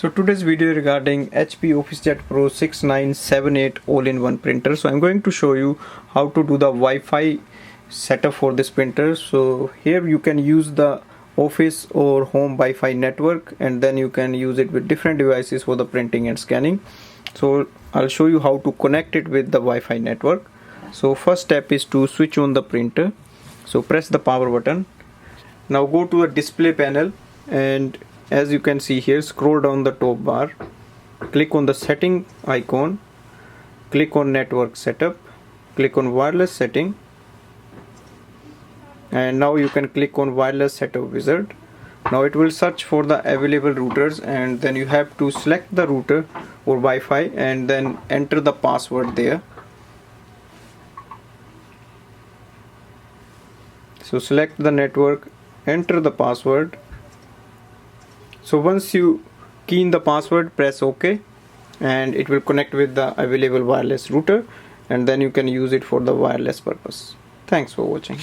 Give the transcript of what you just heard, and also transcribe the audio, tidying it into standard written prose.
So today's video regarding HP OfficeJet Pro 6978 all-in-one printer. So I'm going to show you how to do the Wi-Fi setup for this printer. So here you can use the office or home Wi-Fi network, and then you can use it with different devices for the printing and scanning. So I'll show you how to connect it with the Wi-Fi network. So first step is to switch on the printer. So press the power button. Now go to a display panel, and as you can see here, scroll down the top bar, click on the setting icon, click on network setup, click on wireless setting, and now you can click on wireless setup wizard. Now it will search for the available routers, and then you have to select the router or Wi-Fi and then enter the password there. So select the network, enter the password. So once you key in the password, press OK, and it will connect with the available wireless router, and then you can use it for the wireless purpose. Thanks for watching.